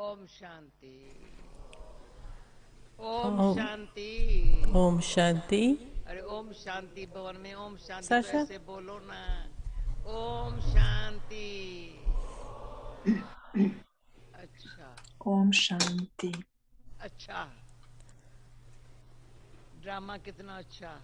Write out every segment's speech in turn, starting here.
ओम शांति। ओम Om, शांति। Om Shanti. अरे ओम शांति भवन में ओम शांति तो Sasha? ऐसे बोलो ना। ओम शांति। अच्छा ओम शांति। अच्छा। ड्रामा कितना अच्छा।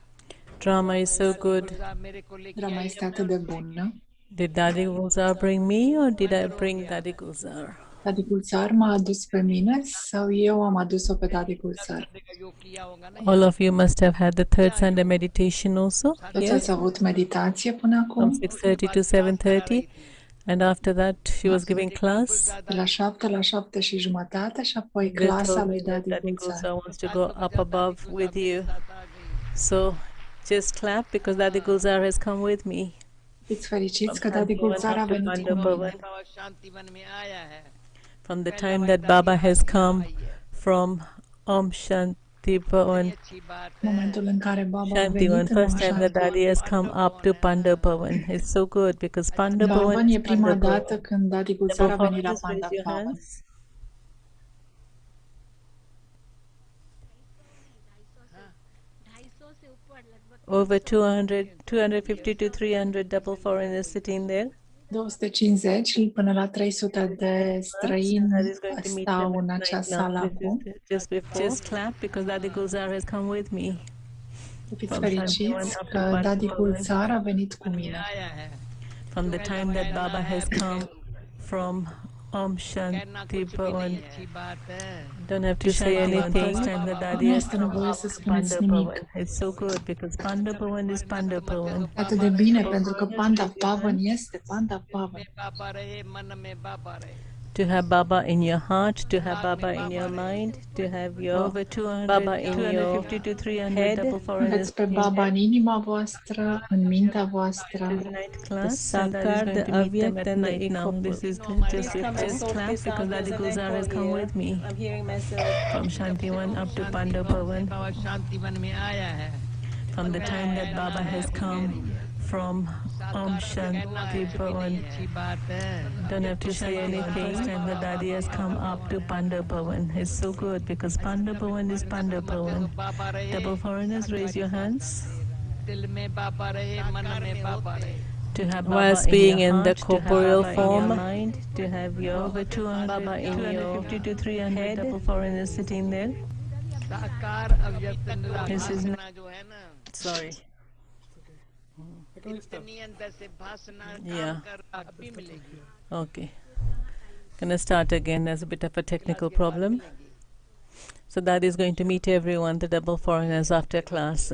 Drama is so दादी good. गुलजार मेरे को लेके Drama आई este है atât de bună. Did Dadi Gulzar bring me or did I bring Dadi Gulzar? Dadi Gulzar m-a adus pe mine sau eu am adus-o pe Dadi Gulzar? Sunday का योग किया होगा ना All यहाँ of you must have had the third Sunday meditation also Toți here ați avut meditație până from acum? 6:30 to 7:30, and after that she was giving class. De la 7 la 7 și jumătate și apoi They clasa told me lui that Dadi Dadi Gulzar. Gulzar wants to go up above with you. So just clap because Dadi Gulzar has come with me. Fiți fericiți că From Dadi Shanti One Gulzar a up to venit cu Panda mine. Bhavan. शांति वन में आया है। From the time that Baba has come from Om Shanti Bhavan, अच्छी बात है। Momentul în care Baba a Shanti One, venit în first Om time that Shanti. Dadi has come up to Panda Bhavan. It's so good because Panda Bhavan Bhavan is e prima Panda dată Bhavan. când Dadi Gulzar a Double venit la foreigners, raise Panda your Bhavan. hands. Over 200, 250 to 300 double foreigners sitting there. 250 până la 300 de That străini is going to meet stau them în at night acea now. sală This acum. is just before. Just clap because Dadi Gulzar has come with me. Fiți From Shanti One fericiți up to că Panda Dadi Bhavan. Gulzar a venit cu mine. आया है। From the time that Baba has come from Om कहना Shanti कुछ भी नहीं Bhavan. है। अच्छी बात है। Don't have to say anything. First time that Dadi Nu has este come nevoie up să to spuneți Panda nimic. Bhavan. It's so good because Panda Bhavan is Panda Bhavan. Atât de bine, pentru că Foreigners, Panda raise your Pavan hands. este Panda Pavan. में बाबा रहे, मन में बाबा रहे। To have Baba in your heart, to have Baba in your mind, to have your over 200, Baba in 250 to 300 head. Double foreigners Aveți pe in Baba în there. inima voastră, în mintea voastră. Tonight class, and that is going to meet them at night now. This is just clap because Dadi Gulzar has come with me. I'm hearing myself from Shanti One up to Panda Bhavan. बाबा शांति वन में आया है। From the time that Baba has come from Om Shanti Bhavan. अच्छी बात है। Don't have to say anything. First time that Dadi has come up to Panda Bhavan. It's so good because Panda Bhavan is Panda Bhavan. बाबा रहे, Double foreigners, raise your hands. दिल में बाबा रहे, मन में बाबा रहे। To have Baba whilst being in the corporeal form, mind, to have your over 200, Baba in 250 to 300 head, double foreigners sitting there. साकार अव्यक्त This is भासना जो है ना, sorry. इतनी अंदर से भासना Yeah. काम कर अभी मिलेगी। Okay. Gonna start again. There's a bit of a technical problem. So that is going to meet everyone, the double foreigners, after class.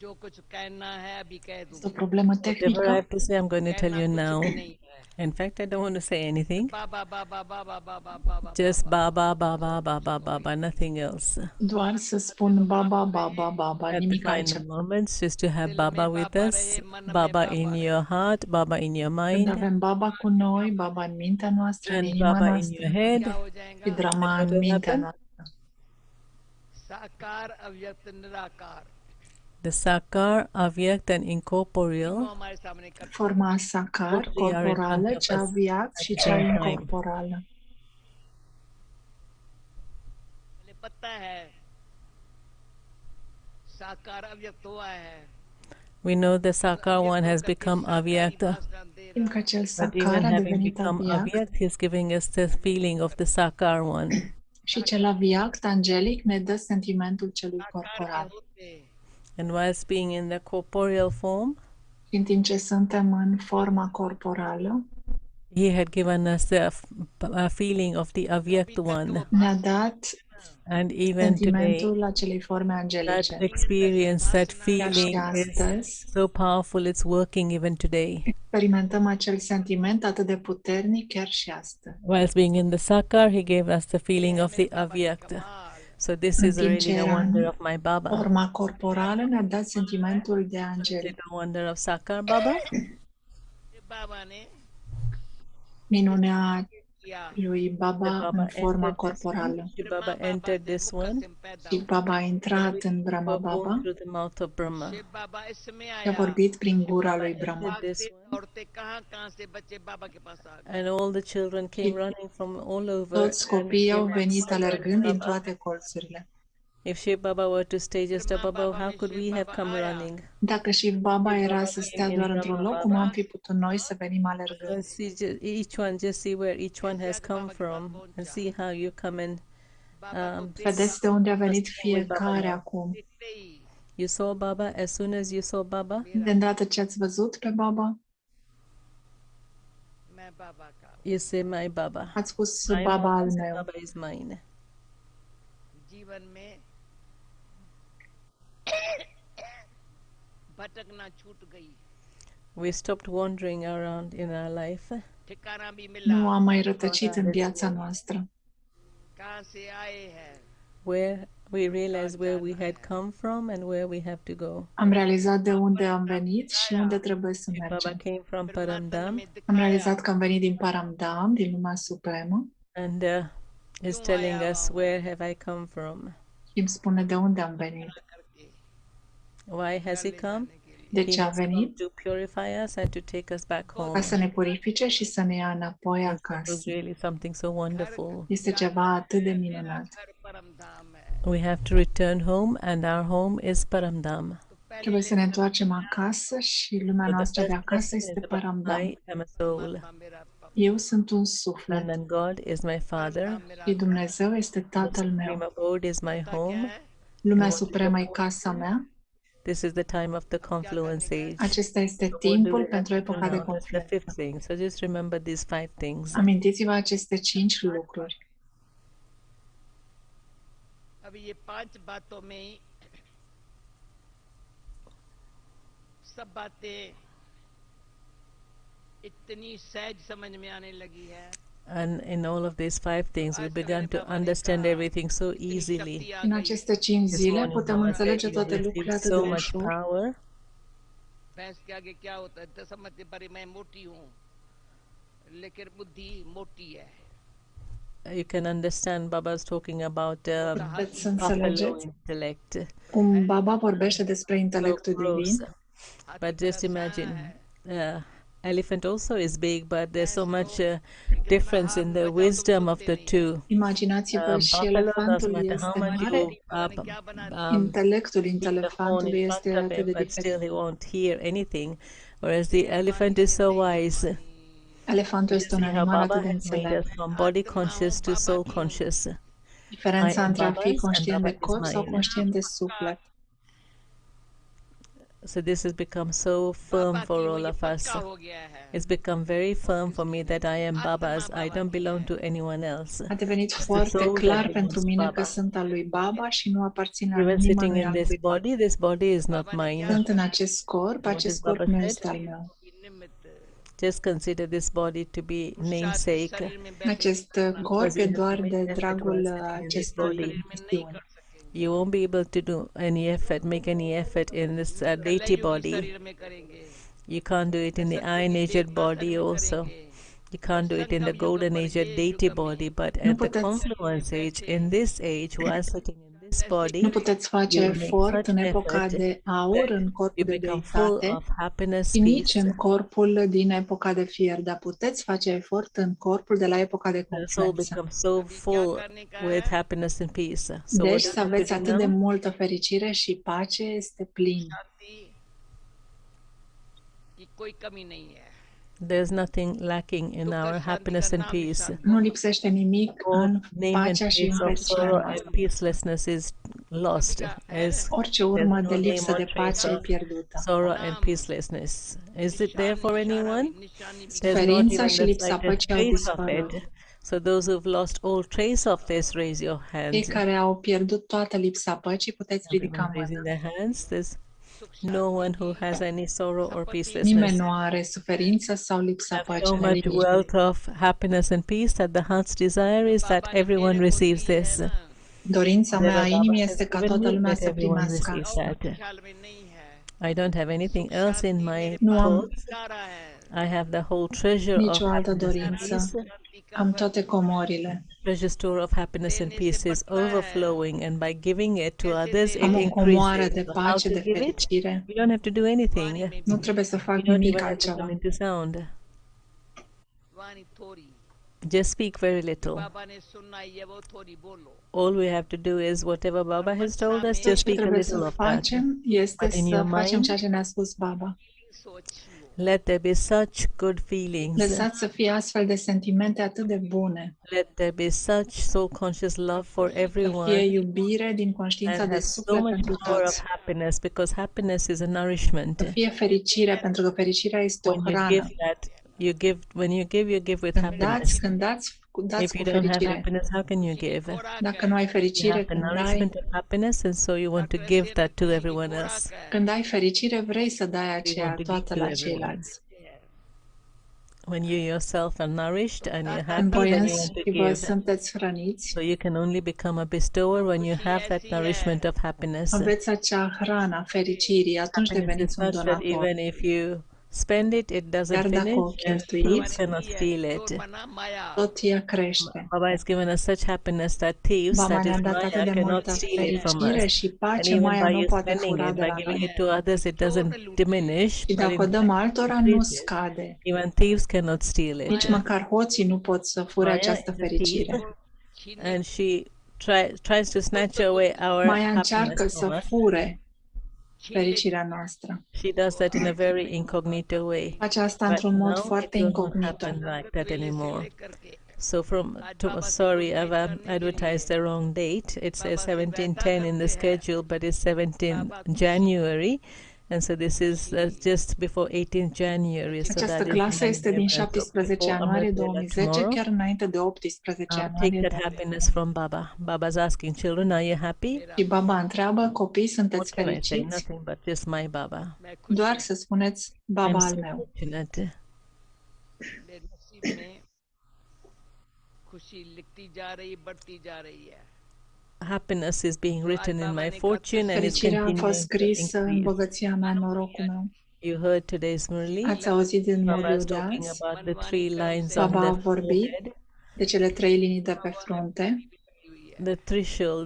जो कुछ कहना है अभी कह Este o दूँ। problemă Whatever I tehnică. have to say, I'm going to tell कहना you कुछ now. भी नहीं है। In fact, I don't want to say anything. Baba Baba Baba Baba Baba Just Baba, Baba, Baba, Baba, nothing else. Doar să spun Baba, Baba, Baba, At the nimic final altceva. moments, just to have Baba with us, Baba in your heart, Baba in your Când mind, avem Baba cu noi, Baba în mintea noastră, în and inima Baba in noastră your head. क्या हो și जाएगा? drama What în will mintea happen? noastră. साकार अव्यक्त निराकार The Sakar, Avyak, and incorporeal, तीनों हमारे सामने कर Forma sacar, Both they are in corporală, front of cea us aviat at și the cea same time. incorporală. पहले पता है साकार अव्यक्त हुआ है। We know the Sakar one has become Avyakta, Știm că cel but sacar even a having devenit become aviat Avyak, he's giving us the feeling of the Sakar one. și cel aviat, angelic, ne dă sentimentul celui corporal. And whilst being in the corporeal form, Și în timp ce suntem în forma corporală, he had given us the feeling of the Avyak one. ne-a dat And even today, sentimentul acelei forme that angelice. experience, that Chiar și feeling is astăzi so powerful, it's working even today. experimentăm acel sentiment atât de puternic chiar și astăzi. Whilst being in the Sakar, he gave us the feeling of the Avyakta. So this În is timp really ce the era wonder în of my Baba. forma corporală, ne-a dat sentimentul de Is angelic. it the wonder of Sakar Baba? बाबा ने Minunea lui Baba în forma corporală. Shiv Baba entered this one. Shiv Baba a intrat în Brahma Were born Baba through the mouth of Brahma. și a vorbit prin gura lui Brahma. This one. And all the children came running from all over. Toți copiii au venit alergând din toate colțurile. If Shiv Baba were to stay just above, how could we have come running? Dacă Shiv Baba era să stea doar într-un loc, cum am fi putut noi să venim alergând? And see each one, just see where each one has come from, and see how you come and Vedeți de unde a venit fiecare acum. you saw Baba as soon as you saw Baba. De îndată ce ați văzut pe Baba, You say my Baba. ați spus Baba al meu. Baba is mine. जीवन में भटकना छूट गई, We stopped wandering around in our life. ठिकाना भी मिला, Nu am mai rătăcit în viața noastră. कहाँ से आए हैं, Where we realized where we had come from and where we have to go. Am realizat de unde am venit și unde trebuie să Baba mergem. came from Paramdam Am realizat că am venit din Paramdam, din lumea supremă, and is telling us where have I come from. și îmi spune de unde am venit. Why has he come? De ce a He has come venit? to purify us and to take us back home. Ca să ne purifice și să ne ia înapoi It was acasă. really something so wonderful. Este ceva atât de minunat. परमधाम है। We have to return home, and our home is Paramdam. Trebuie să ne întoarcem acasă și lumea noastră de acasă este Paramdam. I am a soul, Eu sunt un and suflet then God is my Father. și Dumnezeu este The Tatăl Supreme meu. Abode is my home. Lumea supremă e casa mea. This is the time of the confluence age. Acesta este So what do we timpul have pentru to epoca do de now? That's the confluență. fifth thing. So just remember these 5 things. Amintiți-vă aceste 5 lucruri. अब ये 5 बातों में ही सब बातें इतनी सहज समझ में आने लगी है, And in all of these 5 things, we began to understand everything so easily. În aceste 5 This zile morning, putem Baba înțelege said, toate "You lucrurile received atât so de much ușor. power." भैंस के आगे क्या होता है, तो समझते पर मैं मोटी हूँ, लेकिन बुद्धि मोटी है। You can understand Baba's talking about Puteți să buffalo înțelegeți intellect. cum Baba vorbește despre So intelectul gross. divin. But just imagine, elephant also is big, but there's so much difference in the wisdom of the two. Imaginați-vă și Buffalo doesn't elefantul matter how este much mare, you intelectul keep the horn elefantului in este front of atât him, de but still diferit. he won't hear anything, whereas the elephant is so wise. Elefantul este un See how animal Baba atât de has made înțelept. us from body conscious to soul conscious. I Diferența am între a fi Baba's and conștient Baba de is corp sau mine. conștient de suflet. So this has become so firm for all of us. पक्का हो गया है। It's become very firm for me that I am Baba's. I don't belong to anyone else. A devenit It's the foarte soul clar that pentru belongs mine Baba. că sunt al lui Baba și nu aparțin la Even sitting nimănui in al this lui Baba. body, this body is not mine. Sunt în acest corp, What acest is corp Baba nu said? este al meu. निमित्त Just consider this body to be namesake. शरीर में बैठे Acest corp e doar de dragul acestui body. chestiuni. You won't be able to do any effort, make any effort in this deity body. शरीर में करेंगे, You can't do it in the iron-aged body also. You can't do it in the golden-aged deity body, but at the puteți- confluence age, in this age, while sitting in this body, Nu puteți face you make efort such în epoca effort de aur, în you corpul de become full deitate, of happiness, și nici peace. în corpul din epoca de fier, dar puteți face efort în corpul de la epoca de The soul confluență. becomes so full with happiness and peace. So Deci what să is it aveți to do atât de now? multă fericire și pace este plin. शांति की कोई कमी नहीं है। There's nothing lacking in our happiness and peace. Nu lipsește nimic All în name and pacea și în trace of fericirea sorrow noastră. and peacelessness is lost, as Orice urmă there's de no lipsă name de or trace pace e of pierdută. sorrow and peacelessness. Is it there for anyone? There's not Suferința even și the lipsa slightest păcii au trace of dispărut. it. So those who've lost all trace of this, raise your Cei hands. care au pierdut toată lipsa păcii, puteți ridica Everyone mâna. raising their hands. There's no one who has any sorrow or Nimeni peacelessness. nu are suferință sau lipsa Have păcii. so în much liniște. wealth of happiness and peace that the heart's desire is that everyone receives this. Dorința mea a Whatever inimii Baba este has ca given toată me, lumea that să everyone primească receives asta. that. ख्याल में नहीं है, I don't have anything else in my Nu am thoughts. I have the whole treasure of nicio altă happiness and dorință. peace. Am toate comorile. Treasure store of happiness and peace is overflowing, and by giving it to others, it Am o comoară increases. de So how pace, to de give it? fericire. You don't have to do anything. Nu trebuie să fac You don't nimic even have to come altceva. into sound. Just speak very little. All we have to do is whatever Baba has told us, just Ce speak a trebuie little să of that. facem este But in să your facem mind, ceea ce ne-a spus Baba. let there be such good feelings. Lăsați să fie astfel de sentimente atât de bune. Let there be such soul conscious love for Să fie everyone. iubire din conștiința And de have so suflet much pentru power of toți. happiness, because happiness is a nourishment. Să fie fericire, pentru că fericirea este o When you hrană. give that, when you give with Când happiness. dați, dați If cu you don't have fericire. happiness, how can you give? Dacă nu ai You fericire, have the nourishment of happiness, and so you want to give that to everyone else. când ai fericire, vrei să dai You aceea want to toată give la to everyone. ceilalți. When you yourself are nourished and you're Când happy, voi then you want to înși vă give. sunteți hrăniți, So you can only become a bestower when you have that nourishment of happiness. aveți acea hrană a fericirii, atunci Happiness is deveniți un such that donator. even if you spend it, it doesn't Iar dacă o finish, and cheltuiți, thieves cannot steal it. tot ea crește. Baba has given us such happiness that thieves, Baba that ne-a is dat atât Maya, de cannot multă steal it from fericire us. și And pace, even Maia by nu you poate spending fura it, de by la giving noi. it to others, it doesn't diminish, Și but dacă in o dăm fact altora, nu increases. scade. Even thieves cannot steal it. Nici măcar hoții nu pot să fure Maya această is a thief, fericire. and she tries to snatch away our Maia încearcă happiness from să us. fure fericirea noastră. She does that in a very incognito way. Face asta But într-un mod now foarte it will not incognito. happen like that anymore. So sorry, I've advertised the wrong date. It says 1710 in the schedule, but it's 17 January. And so this is just before 18th January. So Această that is clasă este din 17 before ianuarie Amrit Vela 2010, tomorrow. chiar înainte de 18 Take ianuarie. that happiness from Baba. Baba's asking children, are you happy? Și Baba întreabă, copii, What sunteți can I say? fericiți? Nothing but just my Baba. Doar să spuneți, I'm Baba so al meu. fortunate. Happiness is being written in my fortune and is Fericirea a continuing fost to scrisă în increase. bogăția mea, în norocul meu. You heard today's Murli. Ați auzit din Baba Muriu is de talking azi about the 3 lines on Baba a the vorbit forehead, de cele 3 linii de pe frunte, the trishul,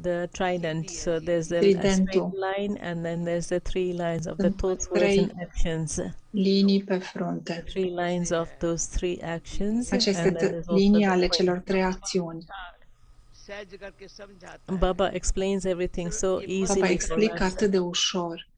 the trident. So there's a Tridentul. straight line, and then there's the 3 lines of the Sunt thoughts, words, trei and actions. linii pe frunte. 3 lines of those 3 actions, Aceste and then there's also linii the ale point. celor 3 acțiuni. Baba explains everything so Baba easily for explică us. atât de ușor.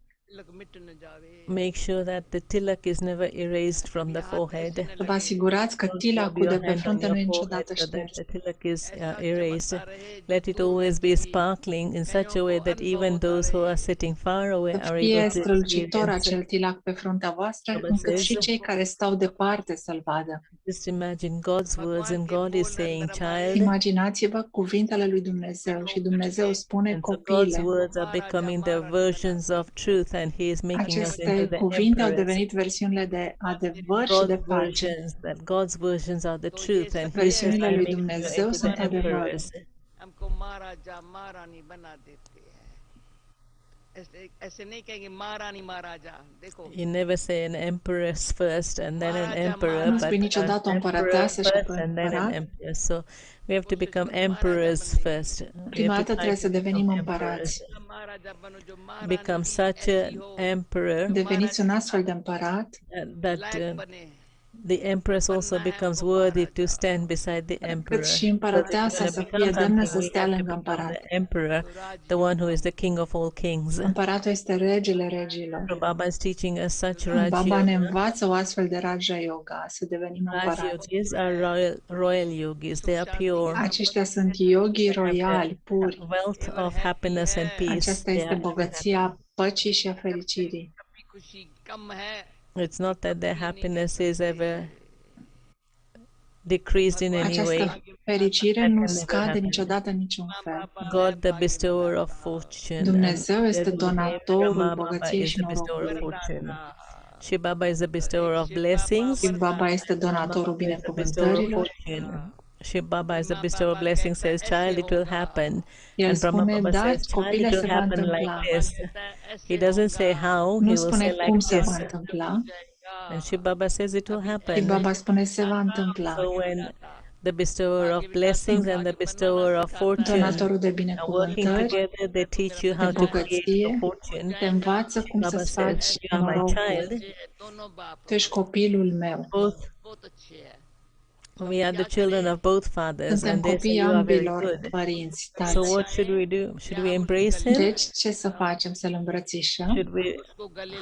Make sure that the tilak is never erased from the forehead. Să vă asigurați că Don't rub tilacul your de pe hand on frunte nu your e forehead niciodată so that șters. the tilak is erased. Let it always be sparkling in such a way that even those who are sitting far away Să are fie able to strălucitor experience it. acel tilac pe fruntea voastră, Baba încât says, și cei care stau departe să-l vadă. just imagine God's words, and God is saying, child, Imaginați-vă cuvintele lui Dumnezeu și Dumnezeu spune, and so God's copile, words are becoming the versions of truth, and He is making us into aceste the cuvinte au emperors. devenit versiunile de adevăr și de God's pace. versions, that God's versions are the truth, and He says, Versiunile I'm lui making you Dumnezeu into sunt the adevăr. emperors. हमको महाराजा महारानी बना देते हैं ऐसे नहीं कहेंगे महारानी महाराजा देखो You never say an empress first and then an emperor, Nu but spui niciodată o an emperor împărăteasă și first apoi and then an împărat. emperor. So we have to become emperors first. We Prima have dată to trebuie să try to devenim become împărați. emperors. महाराजा बनो जो महारानी Become भी such ऐसी हो, an emperor Deveniți un astfel de împărat, that लायक बने the empress also becomes worthy to stand beside the emperor. cât și So that împărăteasa you're să gonna fie become demnă something, să we stea have to lângă become împărat. the emperor, the one who is the king of all kings. Împăratul este regele regilor. So Baba is teaching us such Baba ne Raj învață o astfel de Raja Yoga, să devenim împărați. yogis are royal yogis. They are pure. Aceștia sunt yogi royali, puri. Wealth of happiness and peace. Aceasta este bogăția păcii și a fericirii. कभी खुशी कम है It's not that their happiness is ever decreased in any way. Această fericire nu scade niciodată în niciun fel. God, the bestower of fortune. Dumnezeu este and donatorul Baba bogăției is și the bestower of norocului. fortune. Shiv Baba is the bestower of blessings. Și Baba este donatorul The bestower of binecuvântărilor fortune. Shiv Baba, as the bestower of blessing, says, child, it will happen. El And Brahma spune, Baba da, says, child, copile it will se va happen like întâmpla. this. He doesn't say how, Nu he will spune say like cum se va this. întâmpla. And Shiv Baba says it will Și happen. Baba spune se va întâmpla. So when the bestower of blessings and the bestower of fortune Donatorul de are working binecuvântări, together, they teach you how de to create your bogăție, fortune. te învață cum Baba să-ți says, faci you are my norocul. child. Tu ești copilul meu. Both we are the children of both fathers, Suntem and they say copiii you are very ambilor good. părinți, So tați. what should we do? Should we embrace him? Deci, ce să facem? Să-l îmbrățișăm? Should we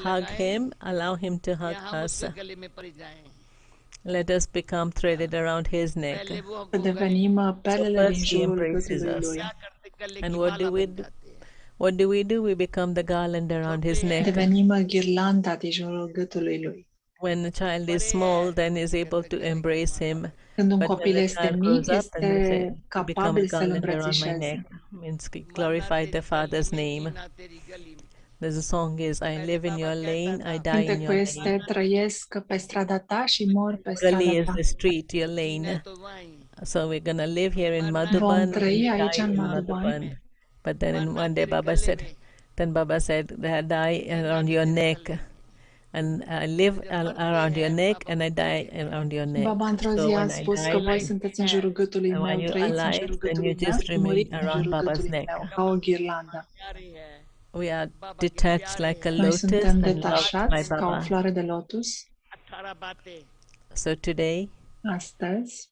hug him? Allow him to hug us? Let us become threaded around his neck. Să devenim perlele din first he jurul embraces gâtului us. lui. And what do we do? What do we do? We become the garland around his neck. Devenim ghirlanda din jurul gâtului lui. When the child is small, then is able to embrace him. Când un But copil when the este child mic, grows up, then they say, este become a capabil să-l garland around my îmbrățișeze. neck. Means we glorified the Father's name. There's a song is, I live in your lane, I die in Cântecul your lane. este, trăiesc pe strada ta și mor pe Gully strada is ta. the street, your lane. So we're gonna live here in Vom Madhuban and trăi aici die în in Madhuban. Madhuban. But then one day Baba said, die around your neck. And I live around your neck and I die around your neck. Baba într-o So zi a when I spus die, că voi sunteți în jurul gâtului and when meu, you're trăiți în alive, jurul then you gâtului meu just și remain muriți în around jurul Baba's gâtului neck. meu, ca o ghirlandă. We are detached like a Noi lotus suntem and loved by detașați ca o Baba. floare de lotus. So today, Astăzi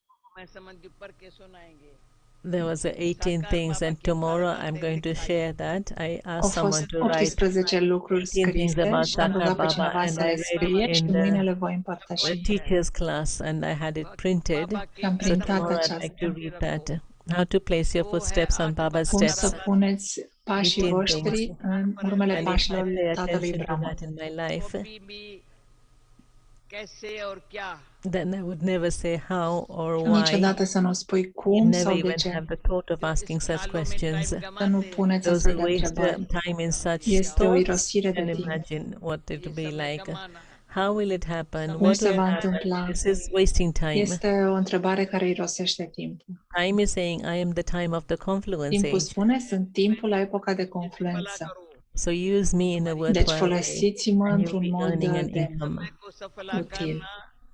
there was 18 things, and tomorrow I'm going to share that. I au asked someone fost to write 18 lucruri 18 things scrise about și am rugat pe Sakar cineva Baba, să and I le read scrie it și in mâine the le voi împărtăși. teacher's class, and I had it printed. Am So printat tomorrow I'd like aceasta. to read that. How to place your footsteps on Baba's Cum să steps. puneți pașii 18 voștri things. în urmele And if I pașilor pay tatălui attention to Brahma. that in my life, then I would never say how or why. Niciodată să nu spui You cum never sau de even ce. have the thought of asking such questions. Să nu puneți Those astfel who de waste întrebări. time in such Este o thoughts irosire de can timp. imagine what it will be like. How will it happen? Cum What se will va happen? întâmpla? This is wasting time. Este o întrebare care irosește timpul. Time is saying, I am the time of the confluence Timpul age. spune, sunt timpul la epoca de confluență. So use me in a Deci worthwhile way, folosiți-mă and you'll într-un be mod earning an de income. util.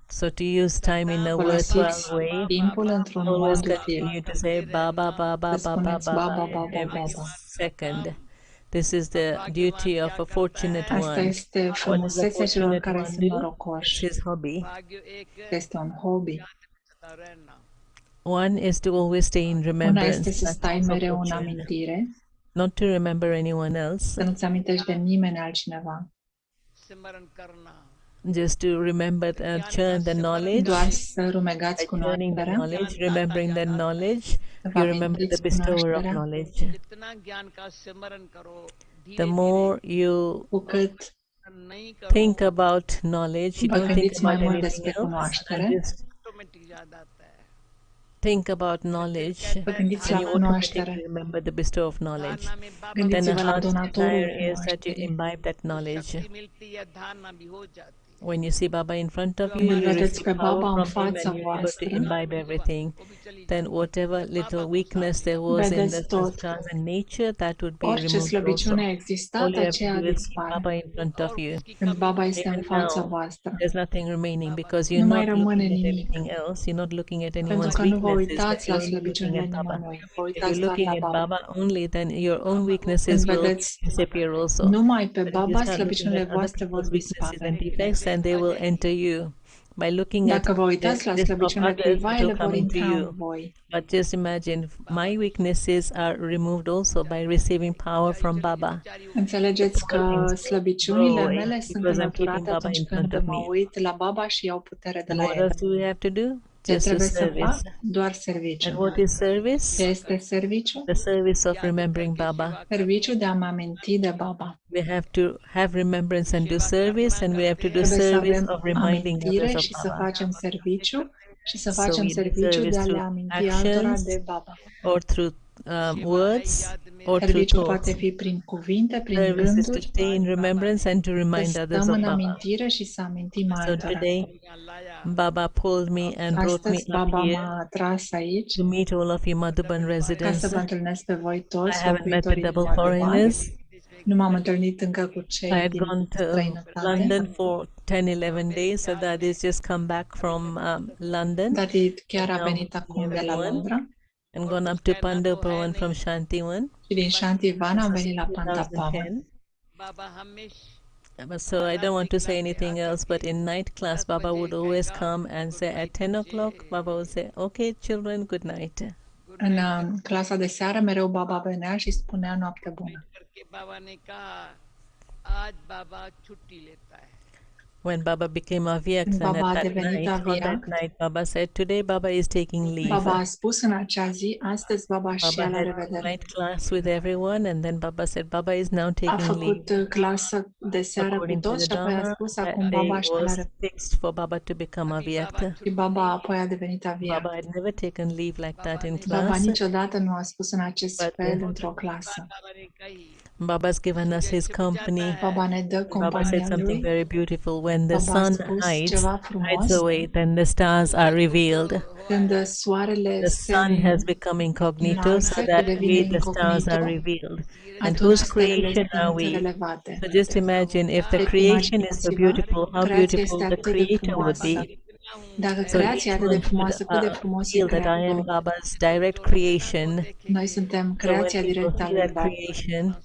So to use time in a worthwhile Folosiți way, timpul într-un always mod util. continue to say Baba, Baba, Să Baba, spuneți Baba, Baba Baba, every Baba. second. This is the duty of a fortunate Asta one. este What does a frumusețea celor fortunate care one sunt do? It's norocoși. his hobby. Este un hobby. One is to always stay in Una remembrance, este să not stai for mereu în fortune, amintire, not to remember anyone else, să nu-ți amintești de nimeni altcineva, just to remember churn the knowledge. doar să rumegați By churning the cunoașterea, knowledge, remembering the knowledge, să vă you remember the amintiți bestower of cunoașterea. knowledge. The more you Cu cât think about knowledge, you vă don't think gândiți mai about mult anything despre else, cunoaștere, and just think about knowledge, vă gândiți and la you automatically cunoaștere. remember the bestower of knowledge. Then Gândiți-vă the la heart's donatorul desire is that you cunoașterii. imbibe that knowledge. When you see Baba in front of you, Când îl you vedeți receive pe Baba power în from him fața and you're able to voastră, imbibe everything. Then whatever little weakness there was in vedeți the tot. saskars and nature, that would be Orice removed slăbiciune a also. existat, All you have to aceea do is keep dispare. Baba in front of you. Când Baba este în Even fața now, voastră, there's nothing remaining because you're nu mai not rămâne looking at nimic. anything else. You're not looking at Pentru anyone's că nu vă weaknesses, but uitați la you're only looking slăbiciunile at Baba. nimănui, vă If you're uitați doar looking la at Baba. Baba only, then your own weaknesses Când will vedeți disappear also. numai pe But if you Baba, start looking slăbiciunile at other voastre vor people's weaknesses and dispare. defects, and they will enter you. By looking at Dacă vă uitați la the list of slăbiciunile others, cuiva, it ele will vor come into intra în you. voi. But just imagine, my weaknesses are removed also by receiving power from Baba. Înțelegeți că slăbiciunile Growing, mele sunt because I'm keeping înlăturate Baba atunci in când front of mă me. uit la Baba și iau putere de And la what el. else do we have to do? Ce Just to trebuie să service. fac? Doar And serviciu. what is service? Ce este serviciu? The service of remembering Baba. Serviciu de a mă aminti de Baba. We have to have remembrance and do service, and we have to do Trebuie să service avem of reminding amintire others of și să Baba. facem serviciu și să So facem we do serviciu de service a le through aminti altora actions de Baba. or through words or through Serviciul thoughts. poate fi prin cuvinte, prin Service is to gânduri, stay in remembrance and to să remind others stăm of în Baba. amintire și să amintim So altora. today, Baba pulled me and brought me Astăzi, up Baba here m-a atras aici to meet all of you Madhuban ca residents. să vă întâlnesc pe voi I toți, haven't met the locuitorii din double Madhuban. foreigners. Nu m-am întâlnit încă cu I cei had din gone to străinătate. London for 10-11 days, so that is just come back from London Daddy chiar a now venit acum de la everyone. Londra and gone up to Pandapavan from Shantivan. și din Shantivan am This venit is la Pandapavan. 2010. So I don't want to say anything else, but in night class, Baba would always come and say at 10 o'clock, Baba would say, okay, children, good night. În clasa de seară mereu Baba venea și spunea noapte bună. When Baba became Avyak, then Baba a at that devenit night, on that Avyak. night, Baba said, today Baba is taking leave. Baba a spus în acea zi, astăzi Baba și ia Baba la had revedere. night class with everyone, and then Baba said, Baba is now A taking leave. făcut clasă de seară cu According to toți the și apoi a Dharma, spus that acum day Baba și la was revedere. fixed for Baba to become Avyakta. Și Baba apoi a devenit Avyak. Baba had never taken leave like that in Baba class. niciodată nu a spus în acest But fel într-o clasă. Baba's given us his company. Baba ne dă Baba said compania something lui. very beautiful. When the Baba a sun spus hides ceva frumos. away, then the stars are revealed. Când soarele The sun has become incognito, so înalță, that devine way the stars are incognito, revealed. And atunci whose stelele creation are sunt we? relevate. So just imagine if the Deci creation is so imaginați-vă, beautiful, how creația beautiful este the atât de creator would frumoasă. be. Dacă So creația e each atât de one frumoasă, cât de should frumos e feel that I am creatorul. Baba's direct creation. Noi suntem So when creația people directă a see lui that Baba. creation,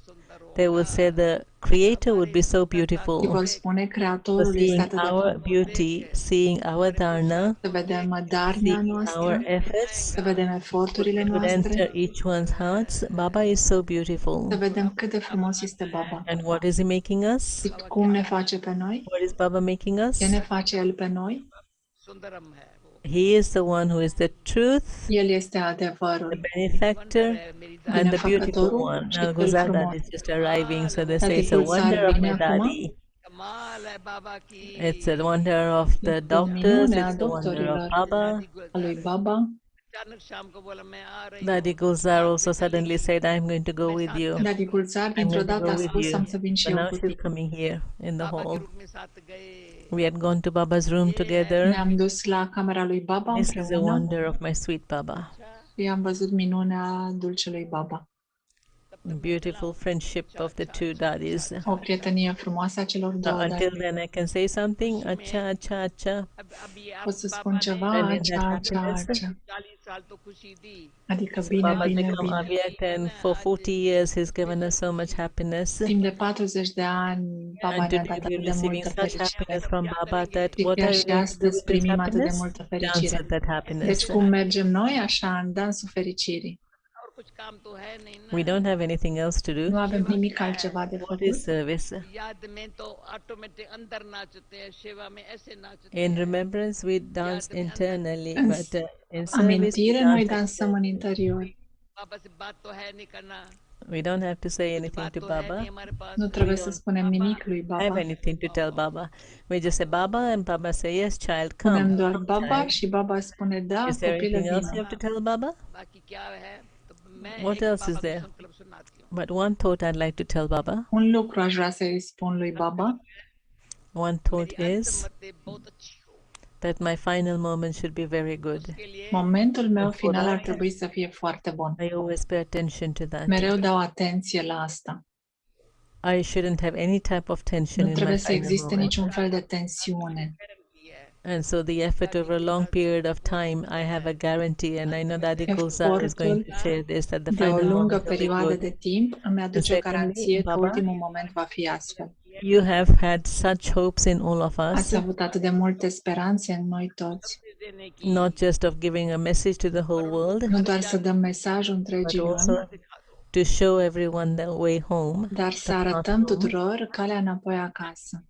they would say the creator would be so Și beautiful. vor spune, So creatorul este seeing atât de our frumos. beauty, seeing our dharna, Să vedem darna seeing our noastră, efforts, să vedem eforturile it would enter noastre, each one's hearts. Baba is so să beautiful. vedem cât de frumos este Baba. And what is he making us? Și cum ne face pe noi? What is Baba making us? Ce ne face El pe noi? He is the one who is the truth, El este the adevărul. benefactor, and the beautiful one. și Now cel Guzada frumos. is just arriving, so they Daddy say it's a Gulzar wonder of vine my acum. daddy. It's a wonder of the doctors, minune a it's a wonder of doctorilor. Baba. A lui Baba. Daddy Gulzar also suddenly said, I'm going to go with you. Daddy Gulzar I'm dintr-o going to dată go a with spus you. am să vin și But eu now cu she's tine. coming here in the hall. We had gone to Baba's room together. Ne-am dus la camera lui Baba This is a împreună wonder of my sweet Baba. și am văzut minunea dulcelui Baba. Beautiful friendship of the two daddies. O prietenie frumoasă a celor două Until daddy. then, I can say something. Acha, acha, acha. Pot să spun ceva, I mean, acea, that acea, happiness. acea. Adică So bine, Baba's bine, become bine. Avyakt, and for 40 years, he's given us so much happiness. Timp de 40 de ani, Baba And ne-a today dat we're atât de receiving multă such fericire. happiness from Baba that Și what chiar are we și going to do astăzi with this primim atât de happiness? multă Dance fericire. with that happiness. Deci cum mergem noi, așa, în dansul fericirii. We don't have anything else to Nu do. avem nimic altceva de What is făcut. service? In remembrance, we dance internally, În but in service, we amintire, noi dance dansăm în interior. We don't have to say anything to Baba. Nu trebuie să spunem nimic lui I have Baba. anything to tell Baba. We just say Baba, and Baba say, yes, child, Spunem come. doar come, Baba child. și Baba spune, da, Is there copile, anything else you vină. have to tell Baba? What else is there? But one thought I'd like to tell Baba. Un lucru aș vrea să-i spun lui Baba. One thought is that my final moment should be very good. Momentul meu final ar trebui să fie foarte bun. I always pay attention to that. Mereu dau atenție la asta. I shouldn't have any type of tension Nu in my trebuie să final existe moment. niciun fel de tensiune. And so the effort over a long period of time, I have a guarantee, and I know that Gulzar is going to share this, that the De o final lungă moment will be perioadă good. de timp îmi aduce o Secondly, garanție că Baba, ultimul moment va fi astfel. You have had such hopes in all of us, Ați avut atât de multe speranțe în noi toți. not just of giving a message to the whole world, Nu doar să dăm mesajul but întregii also lumi, to show everyone the way home. Dar să arătăm tuturor calea înapoi acasă.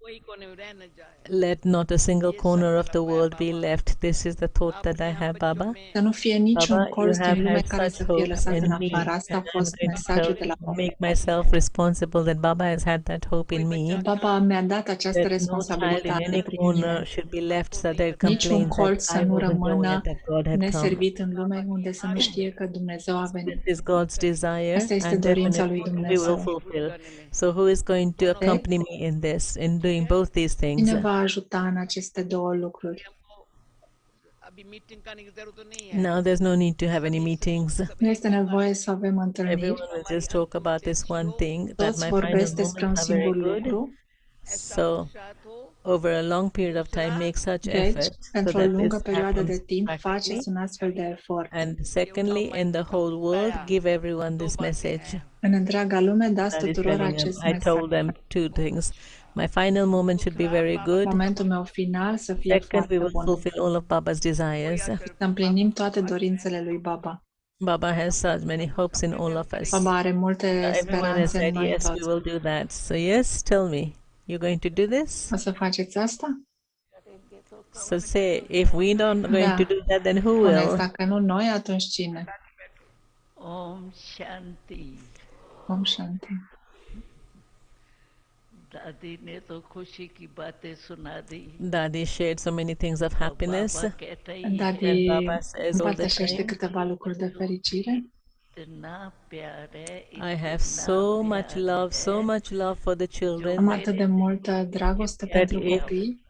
Let not a single corner of the world be left. This is the thought that I have, Baba. Să nu fie niciun Baba, colț you have din lume had care such să fie hope lăsat in în me. afară. Asta a I'm fost going to mesajul de la make myself responsible that Baba has had that hope in me. Baba mi-a dat această That no child in responsabilitate any prin corner mine. should be left so that it Niciun complains colț that să I nu wasn't knowing rămână that God had come. neservit în lume unde să nu știe că Dumnezeu a venit. This is God's desire, Asta este and dorința lui definitely we will Dumnezeu. fulfill. So who is going to accompany me in this, in doing both these things? Cine va ajuta în aceste două lucruri? Now there's no need to have any meetings. Nu este nevoie să avem întâlniri. Everyone will just talk about this one thing, that Toți my final vorbesc despre un moments are very singur good. lucru. So over a long period of time, make such Deci, effort so pentru o that lungă this perioadă de happens timp, practically. faceți un astfel de efort. And secondly, in the whole world, give everyone this message. În întreaga lume, dați That is tuturor telling them. acest I told mesaj. them two things. My final moment should be very good. Momentul meu final să fie Second, foarte we will bun. fulfill all of Baba's desires. Să împlinim toate dorințele lui Baba. Baba has such many hopes in all of us. Baba are multe Everyone has speranțe în said, noi yes, we toți. will do that. So yes, tell me, you're going to do this? O să faceți asta? So say, if we don't going Da. to do that, then who Spuneți, will? dacă nu noi, atunci cine? Om Shanti. Om Shanti. दादी ने तो खुशी की बातें सुना दी। Daddy shared so many things of happiness. बाबा कहता ही Daddy And Baba says all the împărtășește time, câteva lucruri de fericire. इतना प्यार है, I have so much love for the Am children. atât de multă dragoste That pentru if- copii.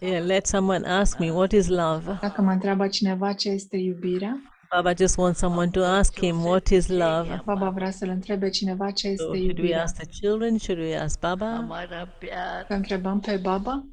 Yeah, let someone ask me, what is love? Dacă mă întreabă cineva ce este iubirea, Baba just wants someone to ask him, what is love? Baba vrea să-l întrebe cineva ce So este should we iubirea. ask the children? Should we ask Baba? हमारा प्यार Să întrebăm pe Baba?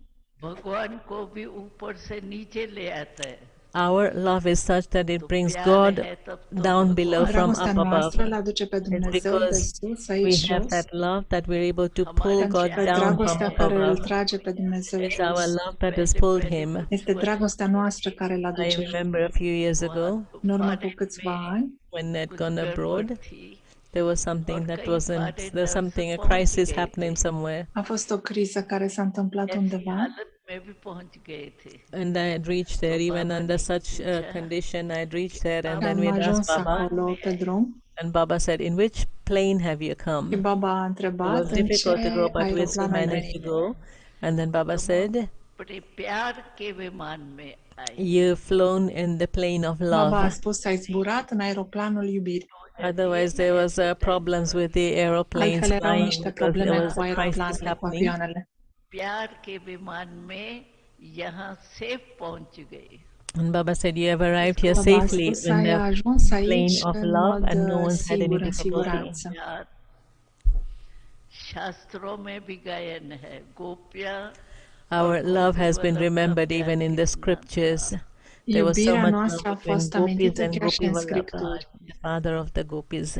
भगवान को भी ऊपर से नीचे ले आता है। Our love is such that it brings प्यार God है तब तो down below from Dragostea up above. noastră îl aduce pe Dumnezeu de because sus, We aici have jos, that love that we're able to pull pentru God că down from dragostea up care îl above. trage pe Dumnezeu It's our jos. love that has pulled him. Este dragostea noastră care îl I aduce jos. remember a few years ago În urmă cu câțiva ani, when they'd gone abroad, थी। there was something that wasn't, there's something, a crisis happening somewhere. a fost o criză care s-a întâmplat undeva हालत में भी पहुंच गए थे। And I had reached there, even under such a condition, I had reached there, and then am we asked ajuns Baba, acolo pe drum and Baba said, in which plane have you și come? Baba a It întrebat was în ce difficult to go, but we still aeroplan ai managed to venit. go. And then Baba said, बड़े प्यार के विमान में आए। you've flown in the plane of Baba a love. spus, ai zburat în aeroplanul iubirii. Otherwise, there was problems with the aeroplanes Altfel erau flying niște because there probleme was cu a crisis aeroplanele, cu happening. avioanele. प्यार के विमान में यहाँ सेफ पहुंच गए। And Baba said, you have arrived here Baba a safely spus, in ai the ajuns aici plane of în love mod and no one's had any sigur, în difficulty. siguranță. प्यार शास्त्रों में भी गायन है। गोपियाँ Our love has been remembered even in the scriptures. There was so Iubirea much noastră a love between fost gopis amintită and chiar și Gopi în Vallabha, Scripturi. the father of the gopis.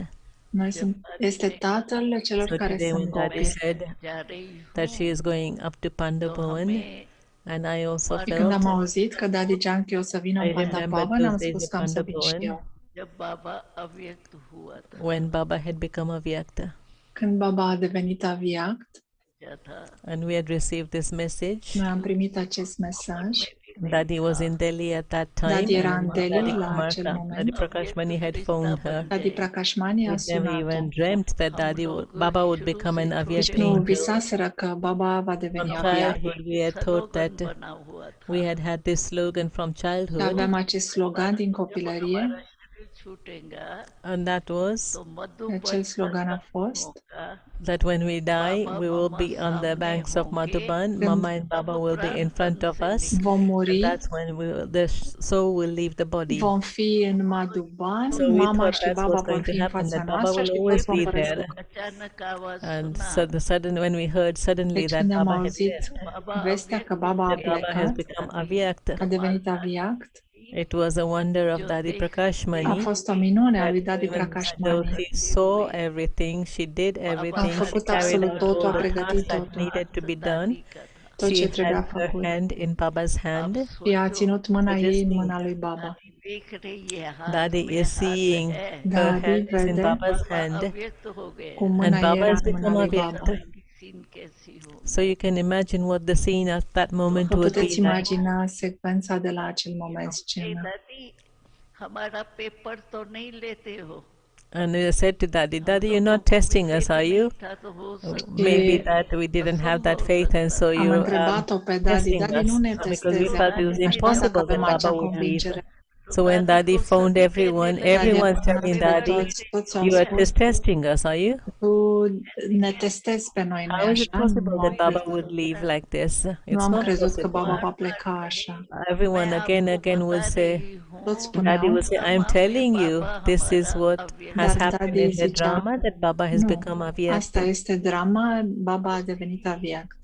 Este tatăl celor So care today sunt when Daddy copii. said जा रही that हूँ she is going up to तो Pandavavan, हमें and I also Și când am felt, auzit că Daddy Janki o să vină în I remember Pandapavan, am those days spus of că am să vin și Pandapavan. eu. जब बाबा अव्यक्त हुआ था when Baba had become Avyakta. Când Baba a devenit aviact, क्या था And we had received this message. noi am primit acest mesaj. Daddy was in Delhi at that time. Daddy era în and Delhi Daddy la Kamarka, acel Daddy moment. Prakashmani had phoned her. Daddy Prakashmani a We never sunat-o. even dreamt that Baba would become an Avyak Deci nu angel. visaseră că Baba va From deveni aviact. childhood, we had thought that बना हुआ था we had this slogan from childhood, Aveam acest slogan din copilărie. छूटेगा and that was तो Acel slogan a fost होगा that when we die, we will be on the banks of Madhuban. Mama and Baba will be in front of us. vom muri, That's when the soul will leave the body. vom fi în Madhuban, So we mama thought și that's Baba what's vor going fi to în happen, fața that Baba noastră will și always toți vom be părăsi there. lumea. अचानक आवाज And सुना so the sudden, when we heard suddenly Deci that când am Baba had auzit left, vestea că Baba a that Baba has plecat, become Avyakta, a devenit aviact, it was a wonder of Daddy a Prakashmani. fost o minune a That lui Daddy even though Prakashmani. she saw everything, she did everything, she făcut carried absolut out totul, all a the pregătit tasks that totul. needed to be done. tot ce trebuia had her făcut. hand in Baba's hand. Ea a ținut mâna So ei just în think, mâna lui Baba. Daddy is seeing her Daddy hand is in vede Baba's hand, cum and mâna ei Baba era has în mâna become lui Baba. avyakta. So you can imagine what the scene at that moment Vă would be puteți like. imagina secvența de la acel moment, scenă. And we said to Daddy, Daddy, you're not testing us, are you? Maybe that we didn't have that faith, and so Am you're întrebat-o pe Daddy, testing Daddy us, nu ne because we testeze, felt it was așa dacă impossible that avem acea Baba would leave. convingere. So when Daddy phoned everyone, everyone's telling Daddy, toți au you are spus, just testing us, are you? tu ne testezi pe noi, How nu is it așa? possible Nu that am Baba crezut, would leave like this? nu It's am not crezut că Baba possible. va pleca așa. Everyone again would say, Toți Daddy spuneau, would say, I'm telling you, this is what has dar happened Daddy in the zicea, drama, that Baba has nu, become asta avyakta. este drama, Baba a devenit aviact.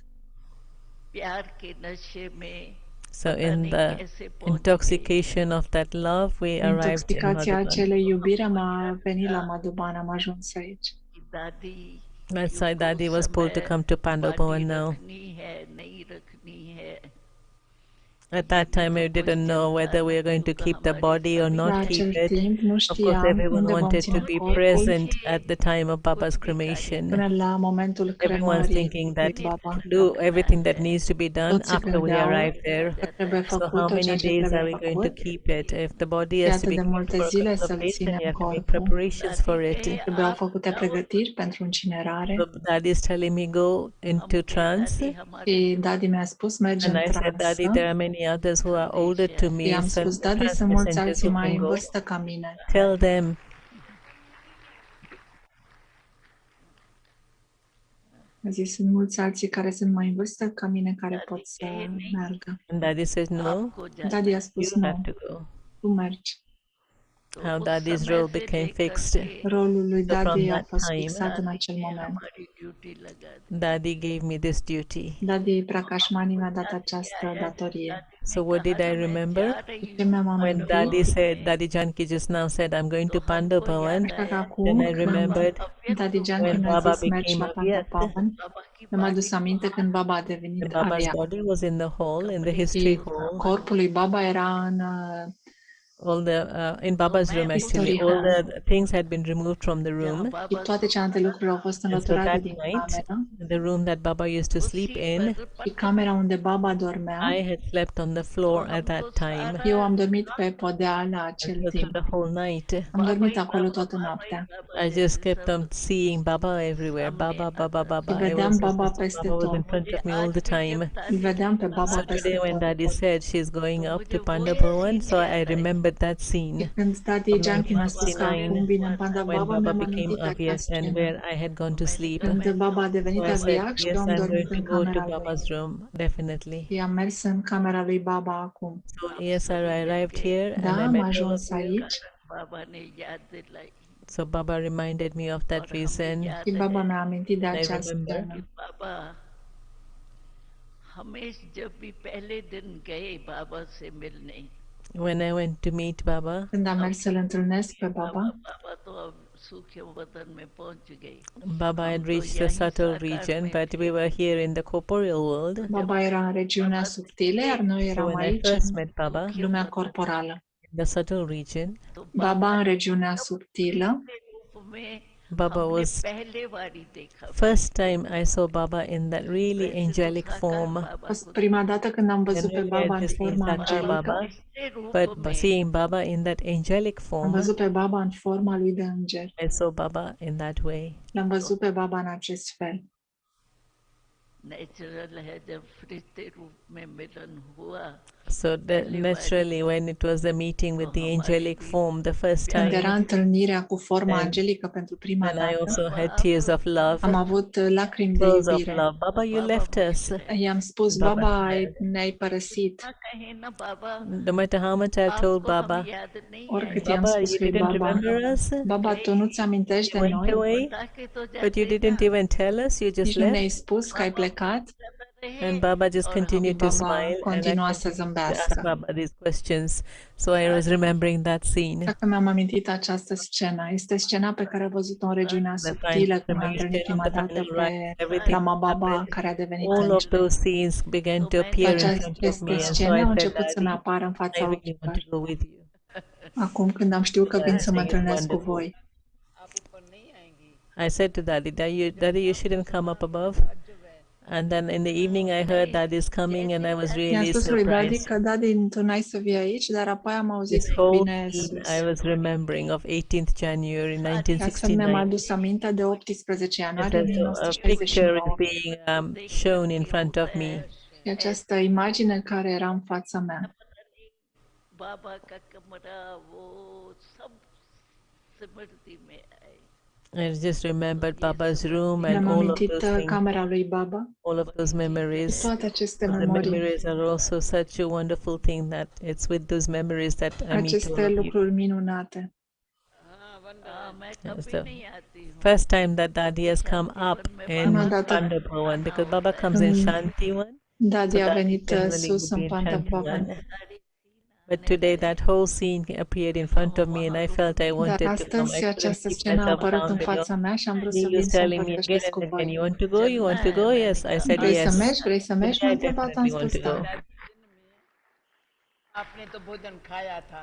So in the intoxication of that love, we arrived in Intoxicația Madhuban. acelei iubiri am venit la Madhuban, am ajuns aici. That's why Daddy was pulled to come to Pandavavan now. At that time, we didn't know whether we were going to keep the body or La not acel keep it. timp nu Of course, știam everyone unde vom wanted to ține be corpul present at the time of Baba's cremation. până la momentul Everyone's cremării thinking lui that Baba. do everything that needs to be done Toți se after we gândeau arrive there. că trebuie So how făcut tot ceea many ce days are trebuie we going to făcut. keep it? If the body Și has to atât be de kept multe for a zile couple of să-l days, then ținem you have to make corpul. preparations for it. Trebuiau făcute pregătiri pentru incinerare. So Daddy is telling me go into trance, Și Daddy mi-a spus, merge and în I said, Daddy, transă. there are many others who are older to me, I-am some spus, Daddy, trance sunt mulți messengers alții who mai can în go. vârstă ca mine. Tell them. A zis, sunt mulți alții care sunt mai în vârstă ca mine care pot să meargă. And Daddy says, no, Daddy a spus, you have nu, to go. tu mergi. How Daddy's role became fixed. Rolul lui So from Daddy a that fost time, fixat în acel moment. Daddy gave me this duty. Daddy Prakashmani mi-a dat această datorie. So what did I remember? Ce mi-am When amintit? Daddy said, Daddy Janki just now said, I'm going to Pandavavan, Așa că then acum, I remembered când Daddy Janki when mi-a Baba zis, mergi la became avyakta, Pantapavan, mi-am adus aminte când Baba a devenit and Baba's aviact. body was in the hall, in the history Și hall. corpul lui Baba era în All the in Baba's room actually, History all the things had been removed from the room. și toate celelalte lucruri au fost And so înlăturate that din night, cameră. the room that Baba used to sleep in, Și camera unde Baba dormea, I had slept on the floor at that time. eu am dormit pe podea la It acel was timp. the whole night. Am dormit acolo toată noaptea. I just kept on seeing Baba everywhere. Baba, Baba, Baba. I Vedeam was Baba just, peste Baba was tot. in front of me all the time. Îl vedeam pe Baba So peste today when tot. Daddy said she's going up to Pandavavan, so I remembered that scene. Când Daddy Janki mi-a spus că acum vine în Panda When Baba, Baba mi-am became amintit avyakta această and scenă. where I had gone to sleep. Când Baba a devenit So I said, aviac și yes, eu am I'm going dormit to în go to camera lui. Baba's room, definitely. Și am mers în camera lui Baba acum. So yes, I arrived here and Da, I am met all of ajuns you. aici So Baba reminded me of that reason. și Baba mi-a amintit de I această remember. scenă. When I went to meet Baba, Când am mers să-l întâlnesc pe Baba, Baba had reached the subtle region, but we were here in the corporeal world. Baba era în regiunea subtilă, iar noi So eram when I aici, first met Baba, în lumea corporală. in the subtle region, Baba în regiunea subtilă, Baba was first time I saw Baba in that really angelic form. a fost prima dată când am And văzut pe we Baba had în just seen forma Saksha Baba, angelică. but seeing Baba in that angelic Am form, văzut pe Baba în forma lui de înger. I saw Baba in that way. L-am văzut pe Baba în acest fel. So that naturally, when it was the meeting with the angelic form the first Când era time, întâlnirea cu forma And- angelică pentru prima and I dată, also had tears of love, am avut lacrimi de tears of iubire. love. Baba, you left us. I-am spus, Baba Baba, said. ne-ai părăsit. No matter how much I told Baba, Oricât i-am Baba, spus you lui didn't Baba, remember us. Baba, tu nu-ți amintești You de went noi? away, but you didn't even tell us. You just Nici nu ne-ai left. spus că ai plecat? And Baba just continued to Baba smile, and I continua să continued to ask zâmbească. Baba these questions. So I was remembering that scene. Dacă mi-am amintit această scenă, este scena pe care a văzut-o în regiunea The subtilă, final când a întâlnit cremation, prima the dată final pe rite, everything Rama Baba, happened. care a devenit All of înger. those scenes began to appear in front of me, Aceste and so scene I au said, început să-mi Daddy, apară în I fața really want to ochilor. go with you. Acum când am știut că vin să mă I think it's întâlnesc cu wonderful. voi. I said to Daddy, you shouldn't come up above. And then in the evening I heard Daddy's coming, and I was I-am really spus lui Daddy surprised. că Daddy, tu n-ai să vii aici, dar apoi am auzit This că whole vine scene sus. I was remembering of 18th January Ca să mi-am 1969. adus aminte de 18 Just ianuarie as a picture is 1969. being shown in front of me. Și această imagine care era în fața mea. बाबा का कमरा वो सब स्मृति में आए. I just remembered Baba's room and Mi-am all of amintit those things, camera lui Baba. all of those memories. Toate aceste The memorii, memories are also such a wonderful thing that it's with those memories that I meet all aceste of you. lucruri minunate. मैं Yes, कभी the नहीं आती हूँ. first time that Daddy has come up in Prima dată Panda Bhavan, because Baba comes in când Shanti one, Daddy so a Daddy venit generally sus would în be in Shanti Pandabavan. one. But today that whole scene appeared in front of me, and I felt I Dar wanted to come. astăzi I couldn't această keep scenă a myself apărut down în below. fața mea și am vrut He să vin was să telling me again împărtășesc and cu again, voi. "You want to go? You want to go?" Yes, I said Vrei să yes. mergi? Vrei să mergi? M-a I întrebat, am definitely want spus to go. da. आपने तो भोजन खाया था.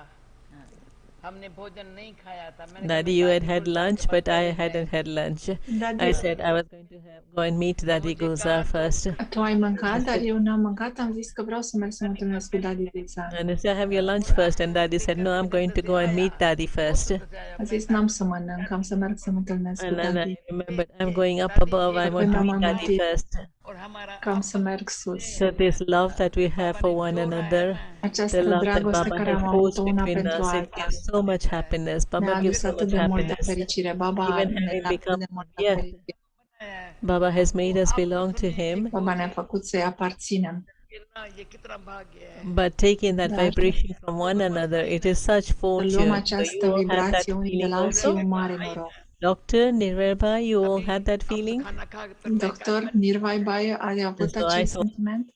हमने भोजन नहीं खाया था. मैंने Daddy, you had lunch, but I hadn't had lunch. I Daddy, said I was going to go and meet Daddy Gulzar first. tu ai mâncat, dar eu n-am mâncat. Am zis că vreau să merg să mă întâlnesc cu Daddy Gulzar. And I said, have your lunch first. And Daddy said, no, I'm going to go and meet Daddy first. A zis, n-am să mănânc, am să merg să mă întâlnesc cu And then Daddy. I remembered, I'm going up above. I want to meet Daddy first. Că am să merg sus. So this love that we have for one another, the Această love that dragoste Baba care has am avut-o forged una between pentru us, it alta gives so much happiness. ne-a Baba gives adus so atât much de multă happiness. fericire. Baba Even ne-a having dat atât de become, multă yes, fericire. Baba has made us belong to Him. Baba ne-a făcut să-i aparținem. ये कितना भाग्य है. But taking that Dar vibration from one another, it is such să luăm fortune. So această you all had that vibrație unii de feeling la alții, also? un mare noroc. Doctor Nirverba, you all had that feeling? खाना खा कर Doctor Nirvai Baie, ai avut So I acest thought, sentiment?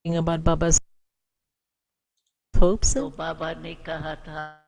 about Baba's hopes. तो बाबा ने कहा था